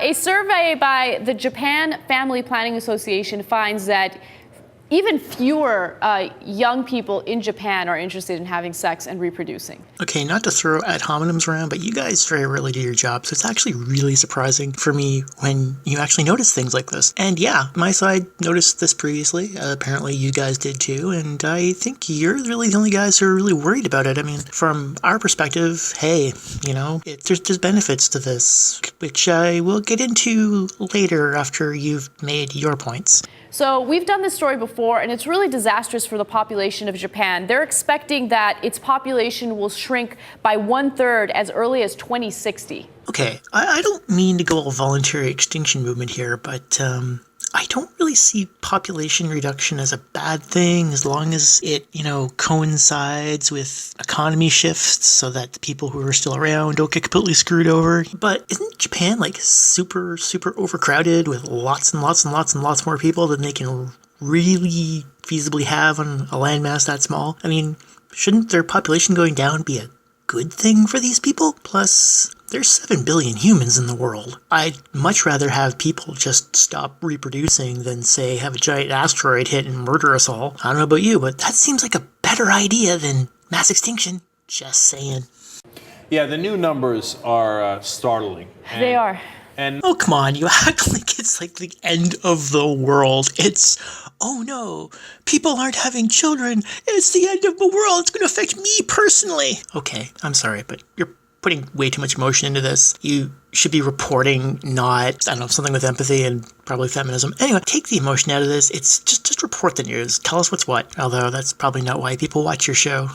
A survey by the Japan Family Planning Association finds that even fewer young people in Japan are interested in having sex and reproducing. Okay, not to throw ad hominems around, but you guys very rarely do your job, so it's actually really surprising for me when you actually notice things like this. And yeah, my side noticed this previously. Apparently you guys did too, and I think you're really the only guys who are really worried about it. I mean, from our perspective, hey, you know, there's benefits to this, which I will get into later after you've made your points. So we've done this story before, and it's really disastrous for the population of Japan. They're expecting that its population will shrink by 1/3 as early as 2060. Okay, I don't mean to go all voluntary extinction movement here, but I don't really see population reduction as a bad thing as long as it, you know, coincides with economy shifts so that the people who are still around don't get completely screwed over. But isn't Japan like super overcrowded with lots and lots more people than they can really feasibly have on a landmass that small? I mean, shouldn't their population going down be a good thing for these people? Plus, there's 7 billion humans in the world. I'd much rather have people just stop reproducing than, say, have a giant asteroid hit and murder us all. I don't know about you, but that seems like a better idea than mass extinction. Just saying. Yeah, the new numbers are startling. They are. And oh, come on, you act like it's like the end of the world. It's, oh no, people aren't having children. It's the end of the world. It's going to affect me personally. Okay, I'm sorry, but you're putting way too much emotion into this. You should be reporting, not, I don't know, something with empathy and probably feminism. Anyway, take the emotion out of this. It's just report the news. Tell us what's what. Although that's probably not why people watch your show.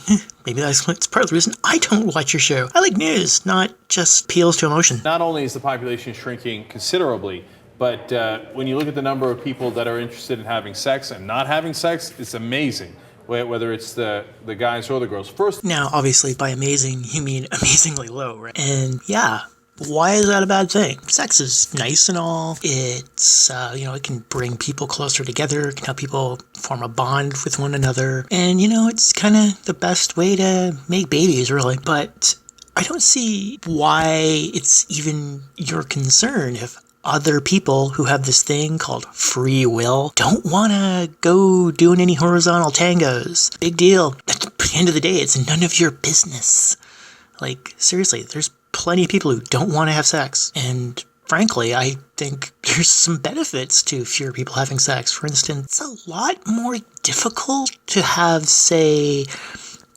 Maybe that's part of the reason I don't watch your show. I like news, not just appeals to emotion. not only is the population shrinking considerably, but when you look at the number of people that are interested in having sex and not having sex, it's amazing. Whether it's the guys or the girls. First, now, obviously, by amazing, you mean amazingly low, right? And yeah, why is that a bad thing? Sex is nice and all. It's, you know, it can bring people closer together. It can help people form a bond with one another. And, you know, it's kind of the best way to make babies, really. But I don't see why it's even your concern if other people who have this thing called free will don't want to go doing any horizontal tangos. Big deal. At the end of the day, it's none of your business. Like, seriously, there's plenty of people who don't want to have sex. And frankly, I think there's some benefits to fewer people having sex. For instance, it's a lot more difficult to have, say,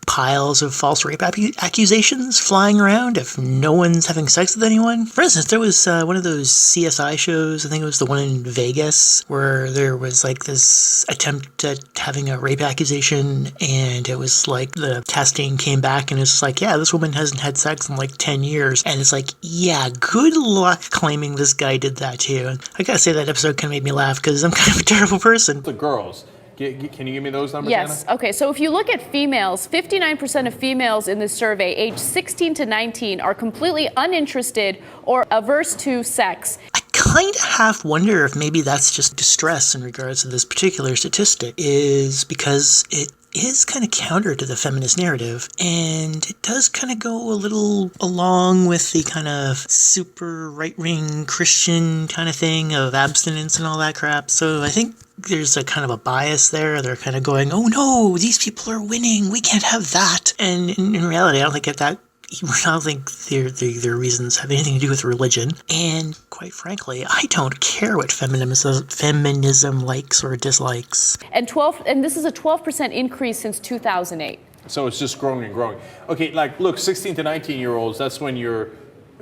piles of false rape accusations flying around if no one's having sex with anyone. For instance, there was one of those CSI shows, I think it was the one in Vegas, where there was like this attempt at having a rape accusation, and it was like the testing came back and it's like, yeah, this woman hasn't had sex in like 10 years. And it's like, yeah, good luck claiming this guy did that too. And I gotta say, that episode kind of made me laugh because I'm kind of a terrible person. the girls. Can you give me those numbers, Yes. Anna? Okay, so if you look at females, 59% of females in this survey, aged 16 to 19, are completely uninterested or averse to sex. I kind of half wonder if maybe that's just distress in regards to this particular statistic, is because it is kind of counter to the feminist narrative, and it does kind of go a little along with the kind of super right-wing Christian kind of thing of abstinence and all that crap. So I think there's a kind of a bias there. They're kind of going, oh no, these people are winning, we can't have that. And in reality, I don't think their reasons have anything to do with religion. And quite frankly, I don't care what feminism likes or dislikes. And this is a 12% increase since 2008. So it's just growing and growing. Okay, like look, 16 to 19-year-olds, that's when you're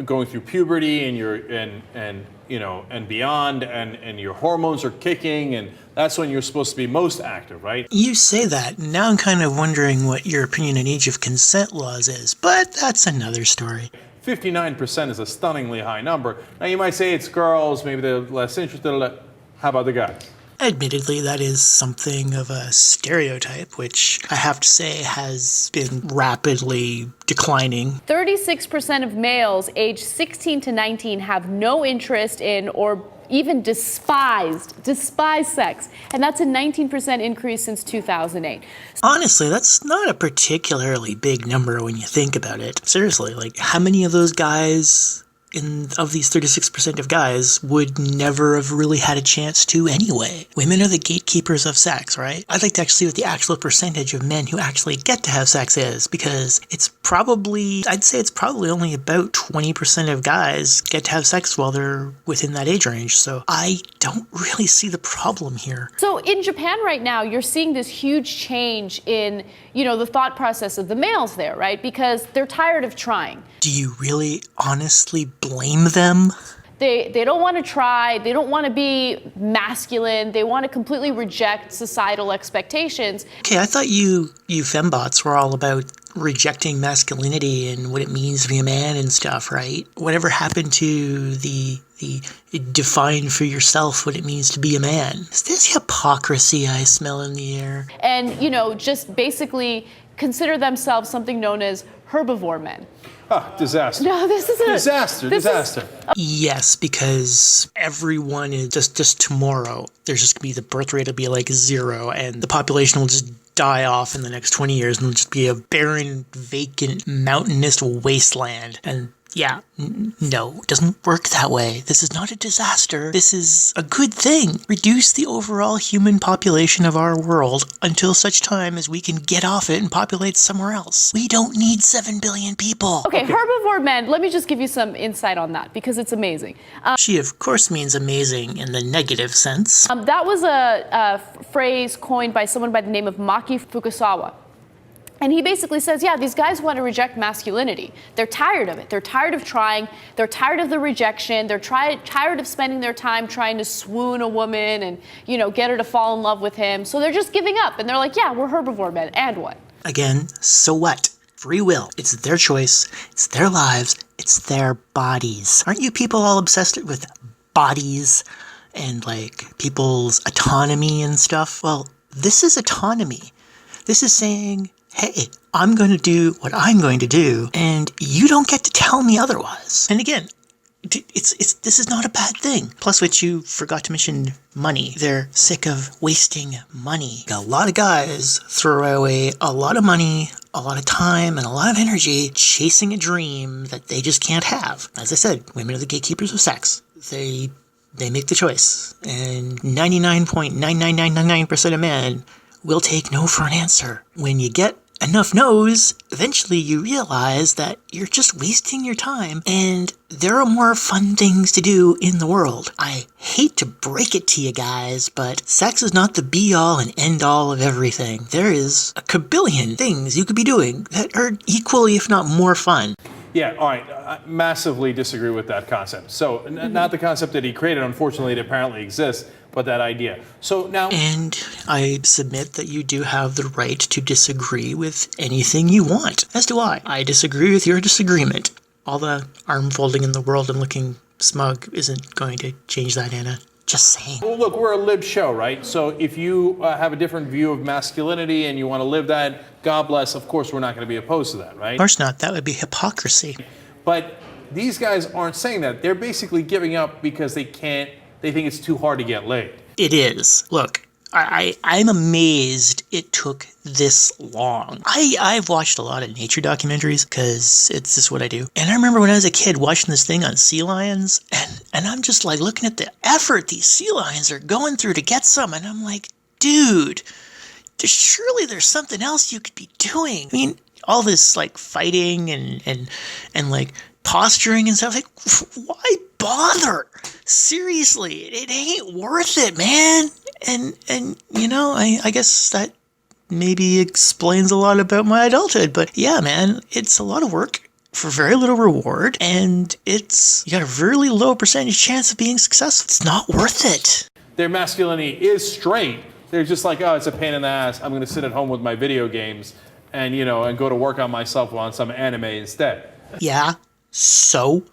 going through puberty and you're and beyond, and your hormones are kicking, and that's when you're supposed to be most active, right? You say that. Now I'm kind of wondering what your opinion on age of consent laws is, but that's another story. 59% is a stunningly high number. Now you might say it's girls, maybe they're less interested. How about the guys? Admittedly, that is something of a stereotype, which I have to say has been rapidly declining. 36% of males aged 16 to 19 have no interest in or even despise sex. And that's a 19% increase since 2008. Honestly, that's not a particularly big number when you think about it. Seriously, like, how many of those guys of these 36% of guys would never have really had a chance to anyway. Women are the gatekeepers of sex, right? I'd like to actually see what the actual percentage of men who actually get to have sex is, because I'd say it's probably only about 20% of guys get to have sex while they're within that age range. So I don't really see the problem here. So in Japan right now, you're seeing this huge change in, the thought process of the males there, right? Because they're tired of trying. Do you really honestly blame them? They don't want to try. They don't want to be masculine. They want to completely reject societal expectations. Okay, I thought you fembots were all about rejecting masculinity and what it means to be a man and stuff, right? Whatever happened to the define for yourself what it means to be a man? Is this hypocrisy I smell in the air? And, just basically consider themselves something known as herbivore men. Disaster. No, this is a disaster. Yes, because everyone is just tomorrow. There's just gonna be the birth rate will be like 0, and the population will just die off in the next 20 years, and it'll just be a barren, vacant, mountainous wasteland. And yeah, no, it doesn't work that way. This is not a disaster. This is a good thing. Reduce the overall human population of our world until such time as we can get off it and populate somewhere else. We don't need 7 billion people. Okay, herbivore men, let me just give you some insight on that because it's amazing. She, of course, means amazing in the negative sense. That was a phrase coined by someone by the name of Maki Fukusawa. And he basically says, yeah, these guys want to reject masculinity. They're tired of it. They're tired of trying. They're tired of the rejection. They're tired of spending their time trying to swoon a woman and, get her to fall in love with him. So they're just giving up. And they're like, yeah, we're herbivore men. And what? Again, so what? Free will. It's their choice. It's their lives. It's their bodies. Aren't you people all obsessed with bodies and, people's autonomy and stuff? Well, this is autonomy. This is saying, hey, I'm going to do what I'm going to do, and you don't get to tell me otherwise. And again, this is not a bad thing. Plus, which you forgot to mention money. They're sick of wasting money. A lot of guys throw away a lot of money, a lot of time, and a lot of energy chasing a dream that they just can't have. As I said, women are the gatekeepers of sex. They make the choice, and 99.99999% of men will take no for an answer. When you get enough no's, eventually you realize that you're just wasting your time and there are more fun things to do in the world. I hate to break it to you guys, but sex is not the be-all and end-all of everything. There is a kabillion things you could be doing that are equally, if not more fun. Yeah, all right. I massively disagree with that concept. So, not the concept that he created. Unfortunately, it apparently exists, but that idea. So now... And I submit that you do have the right to disagree with anything you want. As do I. I disagree with your disagreement. All the arm folding in the world and looking smug isn't going to change that, Anna. Just saying. Well, look, we're a lib show, right? So if you have a different view of masculinity and you want to live that, God bless, of course we're not going to be opposed to that, right? Of course not. That would be hypocrisy. But these guys aren't saying that. They're basically giving up because they think it's too hard to get laid. It is. Look, I'm amazed it took this long. I've watched a lot of nature documentaries because it's just what I do. And I remember when I was a kid watching this thing on sea lions, and I'm just looking at the effort these sea lions are going through to get some, and I'm like, dude, surely there's something else you could be doing. I mean, all this fighting and posturing and stuff, why bother? Seriously, it ain't worth it, man. And I guess that maybe explains a lot about my adulthood. But yeah, man, it's a lot of work for very little reward, and you got a really low percentage chance of being successful. It's not worth it. Their masculinity is straight. They're just oh, it's a pain in the ass. I'm going to sit at home with my video games and go to work on myself on some anime instead. Yeah. So,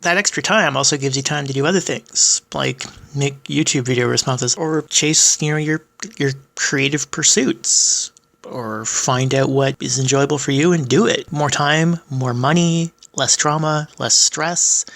that extra time also gives you time to do other things, like make YouTube video responses or chase, your creative pursuits, or find out what is enjoyable for you and do it. More time, more money, less trauma, less stress.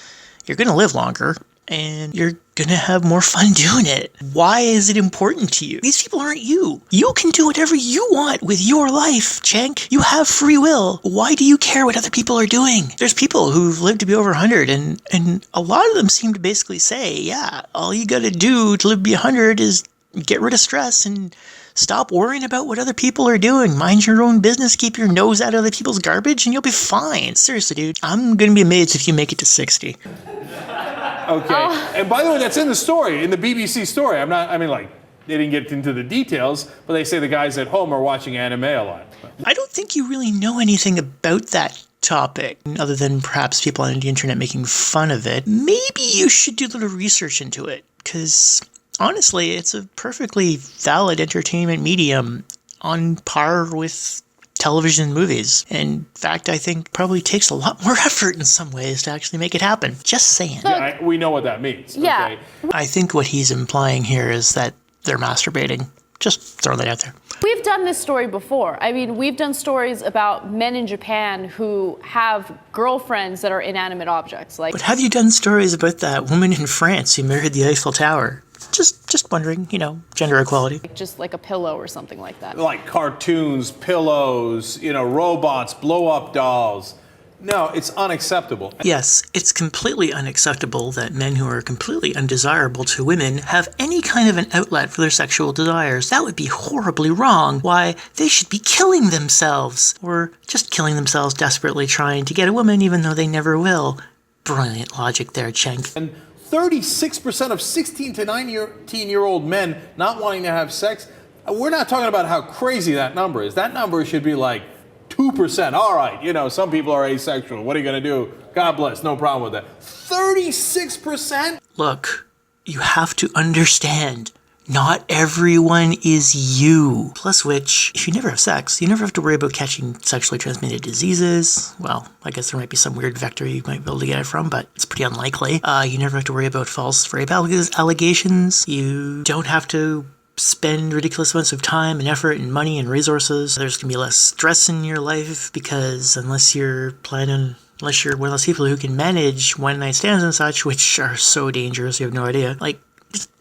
You're going to live longer. and you're gonna have more fun doing it. Why is it important to you? These people aren't you. You can do whatever you want with your life, Cenk. You have free will. Why do you care what other people are doing? There's people who've lived to be over 100, and a lot of them seem to basically say, yeah, all you gotta do to live to be 100 is get rid of stress and stop worrying about what other people are doing. Mind your own business, keep your nose out of other people's garbage, and you'll be fine. Seriously, dude. I'm gonna be amazed if you make it to 60. Okay. And by the way, that's in the story, in the BBC story. They didn't get into the details, but they say the guys at home are watching anime a lot. I don't think you really know anything about that topic, other than perhaps people on the internet making fun of it. Maybe you should do a little research into it, because honestly, it's a perfectly valid entertainment medium on par with television and movies. In fact, I think probably takes a lot more effort in some ways to actually make it happen. Just saying. Yeah, we know what that means. Yeah. Okay? I think what he's implying here is that they're masturbating. Just throw that out there. We've done this story before. I mean, we've done stories about men in Japan who have girlfriends that are inanimate objects. But have you done stories about that woman in France who married the Eiffel Tower? Just wondering, gender equality. Just like a pillow or something like that. Like cartoons, pillows, robots, blow-up dolls. No, it's unacceptable. Yes, it's completely unacceptable that men who are completely undesirable to women have any kind of an outlet for their sexual desires. That would be horribly wrong. Why, they should be killing themselves. Or just killing themselves desperately trying to get a woman even though they never will. Brilliant logic there, Cenk. And 36% of 16 to 19-year-old men not wanting to have sex, we're not talking about how crazy that number is. That number should be like 2%. All right, some people are asexual. What are you going to do? God bless, no problem with that. 36%? Look, you have to understand, not everyone is you. Plus which, if you never have sex, you never have to worry about catching sexually transmitted diseases. Well, I guess there might be some weird vector you might be able to get it from, but it's pretty unlikely. You never have to worry about false rape allegations. You don't have to spend ridiculous amounts of time and effort and money and resources. There's going to be less stress in your life because unless you're one of those people who can manage one-night stands and such, which are so dangerous, you have no idea.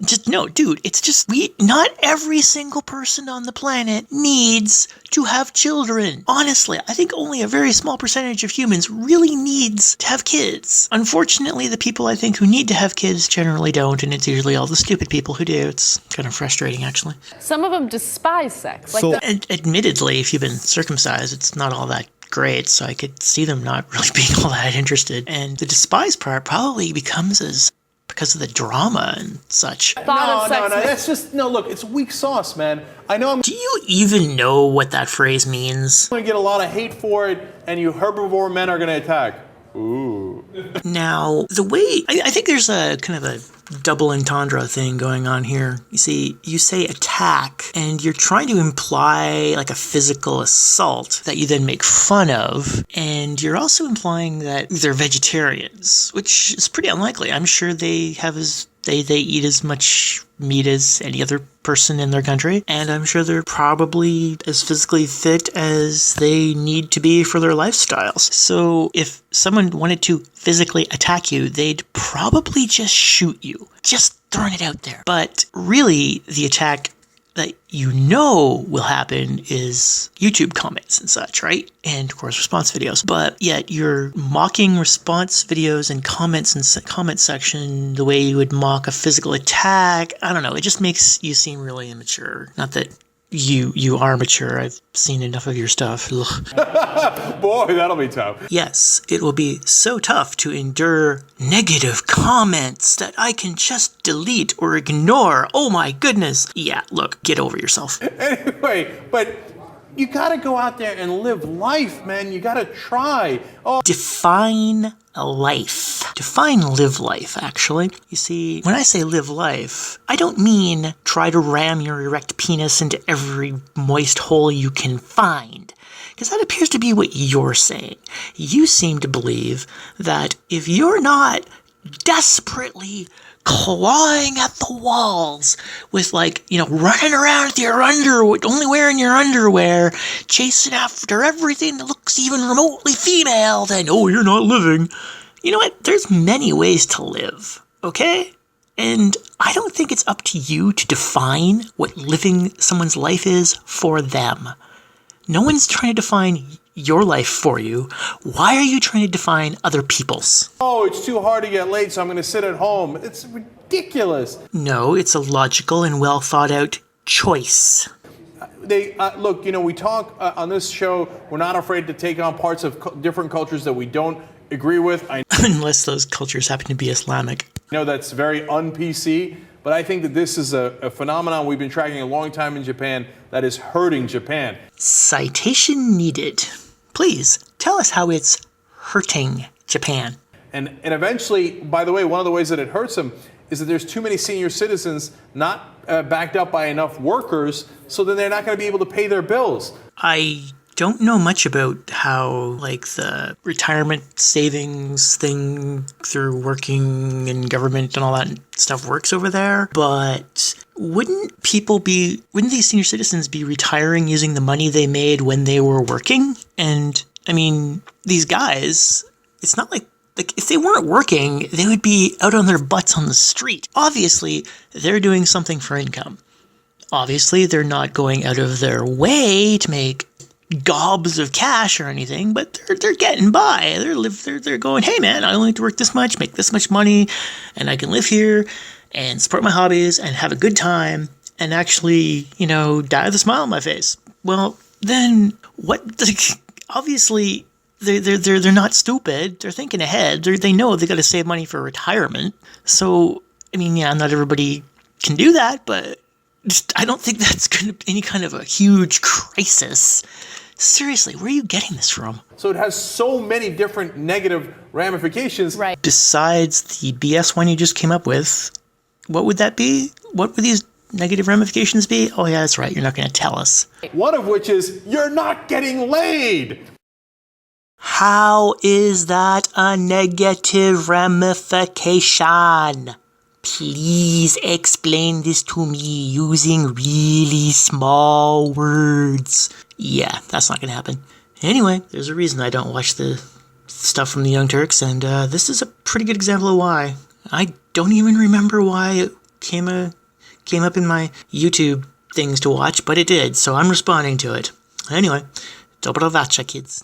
Just no, dude, it's just, not every single person on the planet needs to have children. Honestly, I think only a very small percentage of humans really needs to have kids. Unfortunately, the people I think who need to have kids generally don't, and it's usually all the stupid people who do. It's kind of frustrating, actually. Some of them despise sex. Admittedly, if you've been circumcised, it's not all that great, so I could see them not really being all that interested. And the despise part probably becomes because of the drama and such. No, that's just, look, it's weak sauce, man. I know Do you even know what that phrase means? I'm going to get a lot of hate for it, and you herbivore men are going to attack. Ooh. Now, the way, I think there's a kind of a double entendre thing going on here. You see, you say attack, and you're trying to imply like a physical assault that you then make fun of, and you're also implying that they're vegetarians, which is pretty unlikely. I'm sure they eat as much meat as any other person in their country, and I'm sure they're probably as physically fit as they need to be for their lifestyles. So if someone wanted to physically attack you, they'd probably just shoot you. Just throwing it out there. But really, the attack that will happen is YouTube comments and such, right? And of course, response videos. But yet you're mocking response videos and comments and comment section the way you would mock a physical attack. I don't know. It just makes you seem really immature. Not that you are mature. I've seen enough of your stuff. Boy, that'll be tough. Yes, it will be so tough to endure negative comments that I can just delete or ignore. Oh my goodness. Yeah, look, get over yourself. Anyway, but you gotta go out there and live life, man. You gotta try. Define life. Define live life, actually. You see, when I say live life, I don't mean try to ram your erect penis into every moist hole you can find. Because that appears to be what you're saying. You seem to believe that if you're not desperately clawing at the walls with running around with your only wearing your underwear, chasing after everything that looks even remotely female, then, you're not living. You know what? There's many ways to live. Okay? And I don't think it's up to you to define what living someone's life is for them. No one's trying to define your life for you. Why are you trying to define other people's? Oh, it's too hard to get laid, so I'm going to sit at home. It's ridiculous. No, it's a logical and well thought out choice. Look, we talk on this show, we're not afraid to take on parts of different cultures that we don't agree with. I Unless those cultures happen to be Islamic. know that's very un-PC, but I think that this is a phenomenon we've been tracking a long time in Japan that is hurting Japan. Citation needed. Please, tell us how it's hurting Japan. And eventually, by the way, one of the ways that it hurts them is that there's too many senior citizens not backed up by enough workers, so then they're not going to be able to pay their bills. I don't know much about how, the retirement savings thing through working in government and all that stuff works over there, but wouldn't these senior citizens be retiring using the money they made when they were working? And, these guys, it's not like if they weren't working, they would be out on their butts on the street. Obviously, they're doing something for income. Obviously, they're not going out of their way to make gobs of cash or anything, but they're getting by. They're going, hey man, I only have to work this much, make this much money, and I can live here and support my hobbies and have a good time and actually, die with a smile on my face. Well, then what? Obviously, they're not stupid. They're thinking ahead. They know they got to save money for retirement. So, not everybody can do that, but I don't think that's going to be any kind of a huge crisis. Seriously, where are you getting this from? So it has so many different negative ramifications. Right. Besides the BS one you just came up with, what would that be? What would these negative ramifications be? Oh yeah, that's right. You're not going to tell us. One of which is you're not getting laid. How is that a negative ramification? Please explain this to me using really small words. Yeah, that's not going to happen. Anyway, there's a reason I don't watch the stuff from the Young Turks, and this is a pretty good example of why. I don't even remember why it came up in my YouTube things to watch, but it did, so I'm responding to it. Anyway, dobrovacha, kids.